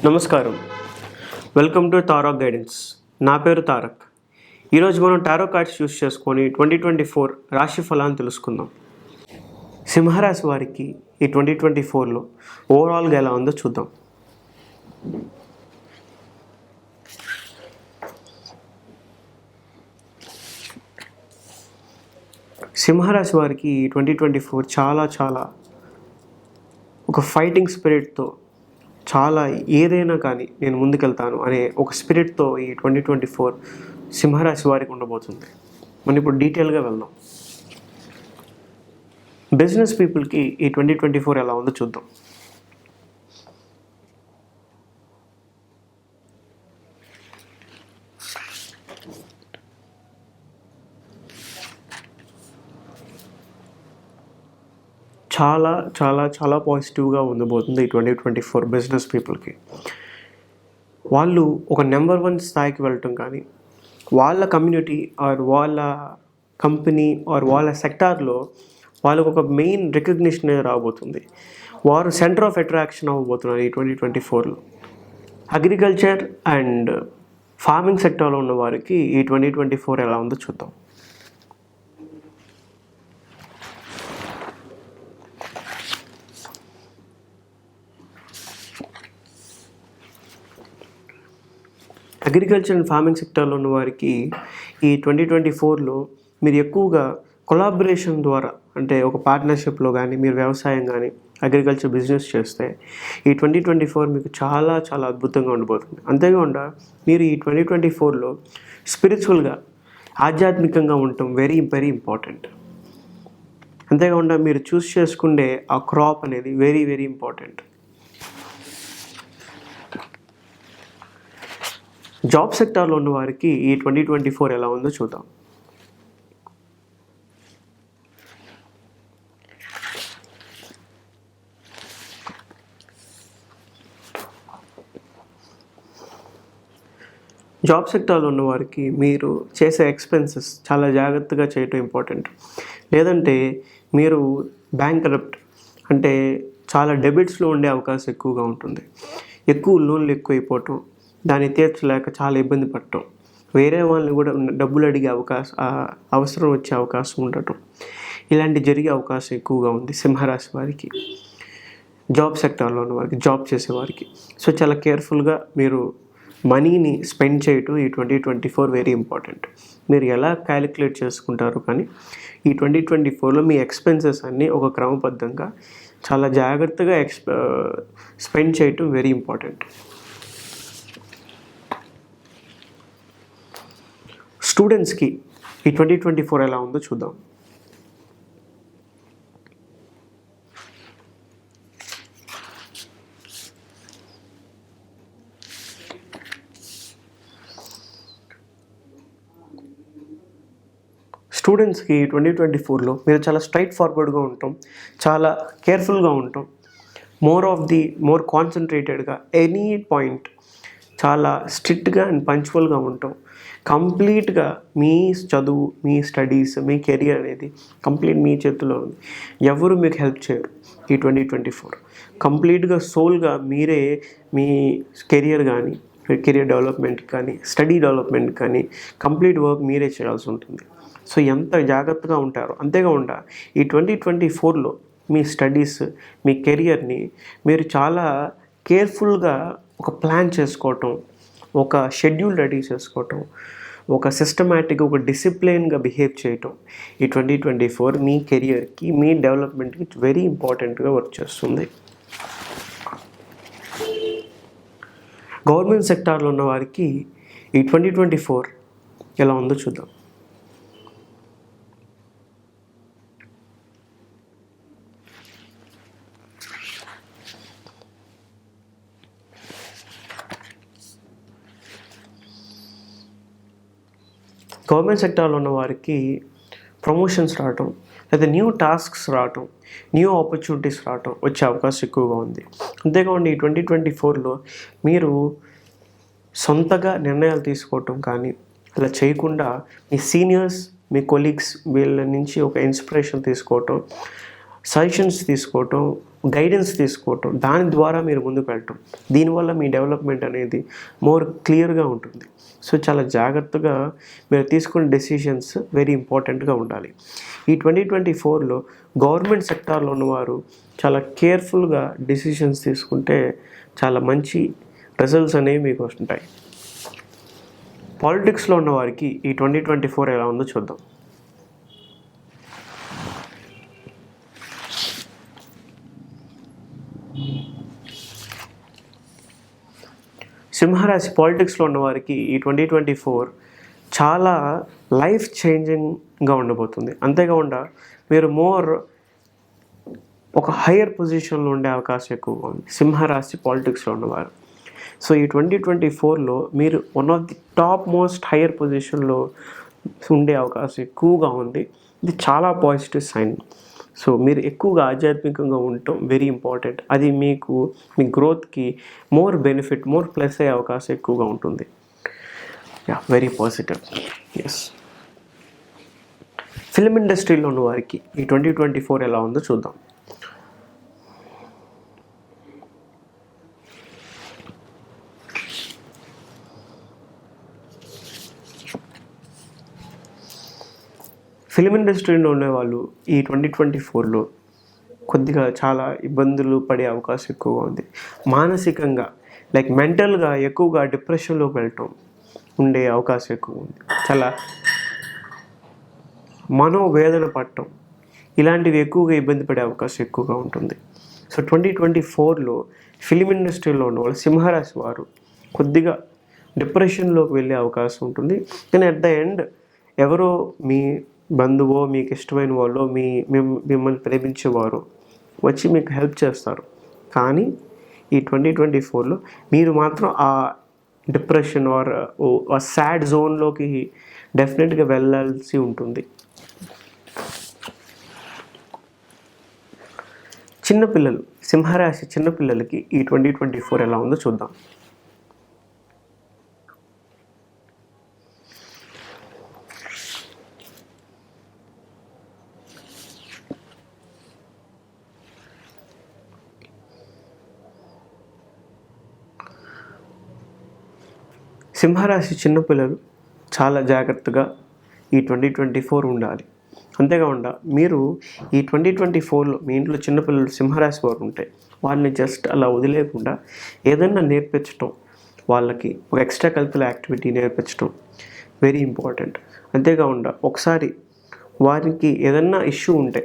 నమస్కారం. Welcome to Tarak guidance. నా పేరు తారక్. ఈరోజు మనం టారో కార్డ్స్ యూస్ చేసుకొని 2024 రాశి ఫలాన్ని తెలుసుకుందాం. సింహరాశి వారికి ఈ 2024లో ఓవరాల్గా ఎలా ఉందో చూద్దాం. సింహరాశి వారికి 2024 చాలా ఒక ఫైటింగ్ స్పిరిట్తో, చాలా ఏదైనా కానీ నేను ముందుకెళ్తాను అనే ఒక స్పిరిట్తో ఈ 2024 సింహరాశి వారికి ఉండబోతుంది. మనం ఇప్పుడు డీటెయిల్గా వెళ్దాం. బిజినెస్ పీపుల్కి ఈ 2024 ఎలా ఉందో చూద్దాం. చాలా పాజిటివ్గా ఉండబోతుంది ఈ 2024 బిజినెస్ పీపుల్కి. వాళ్ళు ఒక నెంబర్ 1 స్థాయికి వెళ్ళటం కానీ, వాళ్ళ కమ్యూనిటీ ఆర్ వాళ్ళ కంపెనీ ఆర్ వాళ్ళ సెక్టార్లో వాళ్ళకు ఒక మెయిన్ రికగ్నిషన్ రాబోతుంది. వారు సెంటర్ ఆఫ్ అట్రాక్షన్ అవ్వబోతున్నారు ఈ 2024లో. అగ్రికల్చర్ అండ్ ఫార్మింగ్ సెక్టార్లో ఉన్న వారికి ఈ 2024 ఎలా ఉందో చూద్దాం. అగ్రికల్చర్ అండ్ ఫార్మింగ్ సెక్టర్లో ఉన్న వారికి ఈ 2024లో మీరు ఎక్కువగా కొలాబరేషన్ ద్వారా, అంటే ఒక పార్ట్నర్షిప్లో కానీ, మీరు వ్యవసాయం కానీ అగ్రికల్చర్ బిజినెస్ చేస్తే ఈ 2024 మీకు చాలా అద్భుతంగా ఉండబోతుంది. అంతేకాకుండా మీరు ఈ 2024లో స్పిరిచువల్గా, ఆధ్యాత్మికంగా ఉండటం వెరీ ఇంపార్టెంట్. అంతేకాకుండా మీరు చూస్ చేసుకునే ఆ క్రాప్ అనేది వెరీ ఇంపార్టెంట్. జాబ్ సెక్టార్లో ఉన్న వారికి ఈ 2024 ఎలా ఉందో చూద్దాం. జాబ్ సెక్టార్లో ఉన్న వారికి మీరు చేసే ఎక్స్పెన్సెస్ చాలా జాగ్రత్తగా చేయటం ఇంపార్టెంట్. లేదంటే మీరు బ్యాంక్రప్ట్, అంటే చాలా డెబిట్స్లో ఉండే అవకాశం ఎక్కువగా ఉంటుంది. ఎక్కువ లోన్లు ఎక్కువైపోవటం, దాన్ని తీర్చలేక చాలా ఇబ్బంది పడటం, వేరే వాళ్ళని కూడా డబ్బులు అడిగే అవసరం వచ్చే అవకాశం ఉండటం, ఇలాంటి జరిగే అవకాశం ఎక్కువగా ఉంది సింహరాశి వారికి, జాబ్ సెక్టార్లో ఉన్న వారికి, జాబ్ చేసేవారికి. సో చాలా కేర్ఫుల్గా మీరు మనీని స్పెండ్ చేయటం ఈ 2024 వెరీ ఇంపార్టెంట్. మీరు ఎలా క్యాలిక్యులేట్ చేసుకుంటారు, కానీ ఈ 2024లో మీ ఎక్స్పెన్సెస్ అన్నీ ఒక క్రమబద్ధంగా చాలా జాగ్రత్తగా స్పెండ్ చేయటం వెరీ ఇంపార్టెంట్. స్టూడెంట్స్కి ఈ 2024 ఎలా ఉందో చూద్దాం. స్టూడెంట్స్కి 2024లో మీరు చాలా స్ట్రైట్ ఫార్వర్డ్గా ఉంటాం, చాలా కేర్ఫుల్గా ఉంటాం, మోర్ కాన్సన్ట్రేటెడ్గా, ఎనీ పాయింట్ చాలా స్ట్రిక్ట్గా అండ్ పంచువల్గా ఉంటాం. కంప్లీట్గా మీ చదువు, మీ స్టడీస్, మీ కెరియర్ అనేది కంప్లీట్ మీ చేతిలో ఉంది. ఎవరు మీకు హెల్ప్ చేయరు ఈ 2024. కంప్లీట్గా సోల్గా మీరే మీ కెరియర్ కానీ, కెరియర్ డెవలప్మెంట్ కానీ, స్టడీ డెవలప్మెంట్ కానీ కంప్లీట్ వర్క్ మీరే చేయాల్సి ఉంటుంది. సో ఎంత జాగ్రత్తగా ఉంటారో. అంతేకాకుండా ఈ 2024లో మీ స్టడీస్, మీ కెరియర్ని మీరు చాలా కేర్ఫుల్గా ఒక ప్లాన్ చేసుకోవటం, ఒక షెడ్యూల్ రెడీ చేసుకోవటం, ఒక సిస్టమేటిక్గా, ఒక డిసిప్లిన్గా బిహేవ్ చేయటం ఈ 2024 మీ కెరియర్కి, మీ డెవలప్మెంట్కి వెరీ ఇంపార్టెంట్గా వర్క్ చేస్తుంది. గవర్నమెంట్ సెక్టార్లో ఉన్న వారికి ఈ 2024 ఎలా ఉందో చూద్దాం. గవర్నమెంట్ సెక్టార్లో ఉన్న వారికి ప్రమోషన్స్ రావటం, లేదా న్యూ టాస్క్స్ రావటం, న్యూ ఆపర్చునిటీస్ రావటం వచ్చే అవకాశం ఎక్కువగా ఉంది. అంతేకాకుండా ఈ 2024లో మీరు సొంతగా నిర్ణయాలు తీసుకోవటం కానీ అలా చేయకుండా మీ సీనియర్స్, మీ కొలీగ్స్ వీళ్ళ నుంచి ఒక ఇన్స్పిరేషన్ తీసుకోవటం, సజెషన్స్ తీసుకోవటం గైడెన్స్ తీసుకోవటం, దాని ద్వారా మీరు ముందుకు వెళ్ళటం, దీనివల్ల మీ డెవలప్మెంట్ అనేది మోర్ క్లియర్గా ఉంటుంది. సో చాలా జాగ్రత్తగా మీరు తీసుకునే డెసిషన్స్ వెరీ ఇంపార్టెంట్గా ఉండాలి. ఈ 2024లో గవర్నమెంట్ సెక్టార్లో ఉన్నవారు చాలా కేర్ఫుల్గా డెసిషన్స్ తీసుకుంటే చాలా మంచి రిజల్ట్స్ అనేవి మీకు వస్తుంటాయి. పాలిటిక్స్లో ఉన్న వారికి ఈ 2024 ఎలా ఉందో చూద్దాం. సింహరాశి పాలిటిక్స్లో ఉన్నవారికి ఈ 2024 చాలా లైఫ్ చేంజింగ్గా ఉండబోతుంది. అంతేకాకుండా మీరు ఒక హయ్యర్ పొజిషన్లో ఉండే అవకాశం ఎక్కువగా ఉంది సింహరాశి పాలిటిక్స్లో ఉన్నవారు. సో ఈ 2024లో మీరు one of the top most higher పొజిషన్లో ఉండే అవకాశం ఎక్కువగా ఉంది. ఇది చాలా పాజిటివ్ సైన్. సో మీరు ఎక్కువగా ఆధ్యాత్మికంగా ఉండటం వెరీ ఇంపార్టెంట్. అది మీ గ్రోత్కి మోర్ బెనిఫిట్, మోర్ ప్లస్ అయ్యే అవకాశం ఎక్కువగా ఉంటుంది. Very positive. ఎస్. ఫిల్మ్ ఇండస్ట్రీలో ఉన్న వారికి ఈ 2024 ఎలా ఉందో చూద్దాం. ఫిల్మ్ ఇండస్ట్రీలో ఉండేవాళ్ళు ఈ 2024లో కొద్దిగా చాలా ఇబ్బందులు పడే అవకాశం ఎక్కువగా ఉంది. మానసికంగా మెంటల్గా ఎక్కువగా డిప్రెషన్లోకి వెళ్ళటం ఉండే అవకాశం ఎక్కువ ఉంది. చాలా మనోవేదన పడటం ఇలాంటివి ఎక్కువగా ఇబ్బంది పడే అవకాశం ఎక్కువగా ఉంటుంది. సో 2024లో ఫిల్మ్ ఇండస్ట్రీలో ఉన్నవాళ్ళు సింహరాశి వారు కొద్దిగా డిప్రెషన్లోకి వెళ్ళే అవకాశం ఉంటుంది. కానీ అట్ ద ఎండ్ ఎవరో మీ బంధువో, మీకు ఇష్టమైన వాళ్ళు, మిమ్మల్ని ప్రేమించేవారు వచ్చి మీకు హెల్ప్ చేస్తారు. కానీ ఈ 2024లో మీరు మాత్రం ఆ డిప్రెషన్ ఆర్ ఆ సాడ్ జోన్లోకి డెఫినెట్గా వెళ్ళాల్సి ఉంటుంది. చిన్నపిల్లలు, సింహరాశి చిన్నపిల్లలకి ఈ 2024 ఎలా ఉందో చూద్దాం. సింహరాశి చిన్నపిల్లలు చాలా జాగ్రత్తగా ఈ 2024 ఉండాలి. అంతేకాకుండా మీరు ఈ 2024లో మీ ఇంట్లో చిన్నపిల్లలు సింహరాశి వారు ఉంటే వారిని జస్ట్ అలా వదిలేకుండా ఏదైనా నేర్పించటం, వాళ్ళకి ఒక ఎక్స్ట్రా కరిక్యులర్ యాక్టివిటీ నేర్పించడం వెరీ ఇంపార్టెంట్. అంతేకాకుండా ఒకసారి వారికి ఏదన్నా ఇష్యూ ఉంటే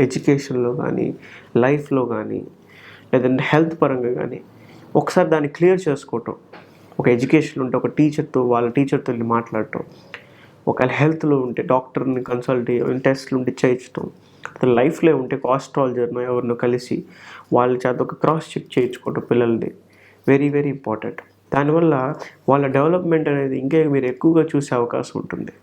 ఎడ్యుకేషన్లో కానీ, లైఫ్లో కానీ, లేదంటే హెల్త్ పరంగా కానీ ఒకసారి దాన్ని క్లియర్ చేసుకోవటం. ఒక ఎడ్యుకేషన్ ఉంటే ఒక వాళ్ళ టీచర్తో వెళ్ళి మాట్లాడటం, ఒకవేళ హెల్త్లో ఉంటే డాక్టర్ని కన్సల్ట్ టెస్ట్లు ఉంటే చేయించడం, లైఫ్లో ఉంటే ఆస్ట్రాలజర్నో ఎవరినో కలిసి వాళ్ళ చేత ఒక క్రాస్ చెక్ చేయించుకోవటం పిల్లల్ని వెరీ వెరీ ఇంపార్టెంట్. దానివల్ల వాళ్ళ డెవలప్మెంట్ అనేది ఇంకా మీరు ఎక్కువగా చూసే అవకాశం ఉంటుంది.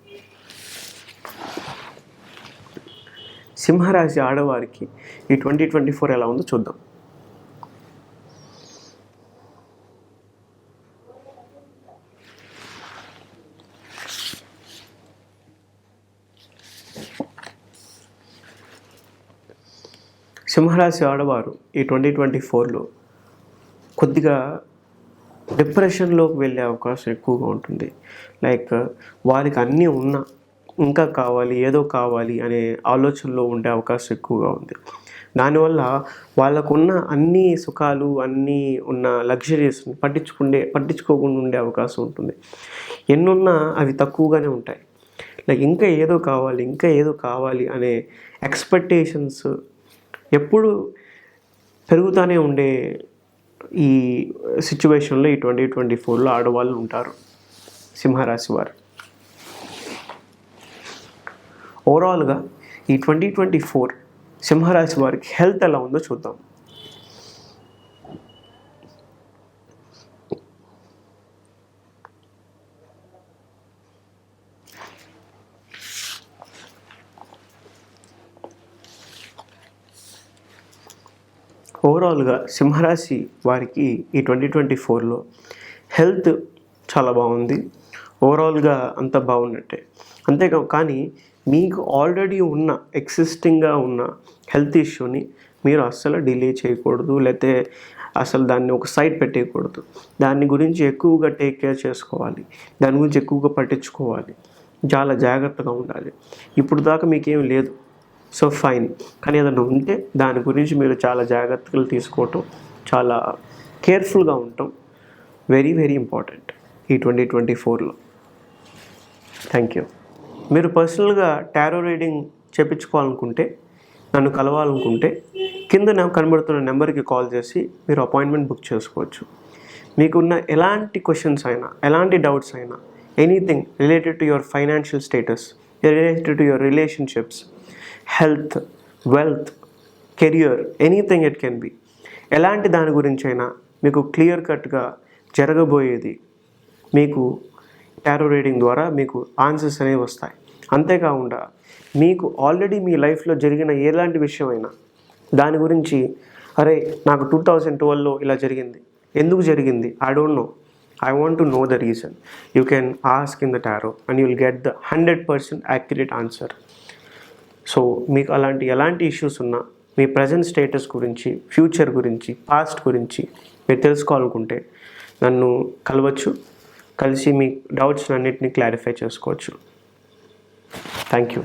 సింహరాశి ఆడవారికి ఈ 2024 ఎలా ఉందో చూద్దాం. సింహరాశి ఆడవారు ఈ 2024లో కొద్దిగా డిప్రెషన్లోకి వెళ్ళే అవకాశం ఎక్కువగా ఉంటుంది. వారికి అన్నీ ఉన్నా ఇంకా కావాలి, ఏదో కావాలి అనే ఆలోచనలో ఉండే అవకాశం ఎక్కువగా ఉంది. దానివల్ల వాళ్ళకున్న అన్ని సుఖాలు, అన్నీ ఉన్న లగ్జరీస్ని పట్టించుకోకుండా ఉండే అవకాశం ఉంటుంది. ఎన్నున్నా అవి తక్కువగానే ఉంటాయి. ఇంకా ఏదో కావాలి అనే ఎక్స్పెక్టేషన్స్ ఎప్పుడు పెరుగుతూనే ఉండే ఈ సిచ్యువేషన్లో ఈ 2024లో ఆడవాళ్ళు ఉంటారు సింహరాశి వారు. ఓవరాల్గా ఈ 2024 సింహరాశి వారికి హెల్త్ ఎలా ఉందో చూద్దాం. ఓవరాల్గా సింహరాశి వారికి ఈ 2024లో హెల్త్ చాలా బాగుంది. ఓవరాల్గా అంత బాగున్నట్టే. కానీ మీకు ఆల్రెడీ ఉన్న ఎగ్జిస్టింగ్గా ఉన్న హెల్త్ ఇష్యూని మీరు అస్సలు డిలే చేయకూడదు, లేకపోతే అసలు దాన్ని ఒక సైడ్ పెట్టేయకూడదు. దాని గురించి ఎక్కువగా టేక్ కేర్ చేసుకోవాలి, దాని గురించి ఎక్కువగా పట్టించుకోవాలి, చాలా జాగ్రత్తగా ఉండాలి. ఇప్పుడు దాకా మీకేం లేదు, సో ఫైన్. కానీ ఏదైనా ఉంటే దాని గురించి మీరు చాలా జాగ్రత్తలు తీసుకోవటం, చాలా కేర్ఫుల్గా ఉండటం వెరీ వెరీ ఇంపార్టెంట్ ఈ 2024లో. Thank you. మీరు పర్సనల్గా టారో రీడింగ్ చేయించుకోవాలనుకుంటే, నన్ను కలవాలనుకుంటే కింద కనబడుతున్న నెంబర్కి కాల్ చేసి మీరు అపాయింట్మెంట్ బుక్ చేసుకోవచ్చు. మీకున్న ఎలాంటి క్వశ్చన్స్ అయినా, ఎలాంటి డౌట్స్ అయినా, anything related to your financial status, related to your relationships, health, wealth, career, anything it can be, ఎలాంటి దాని గురించి అయినా మీకు క్లియర్ కట్గా జరగబోయేది మీకు టారో రీడింగ్ ద్వారా మీకు ఆన్సర్స్ అనేవి వస్తాయి. అంతేకాకుండా మీకు ఆల్రెడీ మీ లైఫ్లో జరిగిన ఎలాంటి విషయమైనా దాని గురించి, అరే నాకు 2012లో ఇలా జరిగింది, ఎందుకు జరిగింది, I don't know, I want to know the reason, you can ask in the tarot and you will get the 100% accurate answer. So మీకు ఎలాంటి ఇష్యూస్ ఉన్నా, మీ ప్రజెంట్ స్టేటస్ గురించి, ఫ్యూచర్ గురించి, పాస్ట్ గురించి మీరు తెలుసుకోవాలనుకుంటే నన్ను కలవచ్చు, కలిసి మీ డౌట్స్ అన్నిటిని క్లారిఫై చేసుకోవచ్చు. Thank you.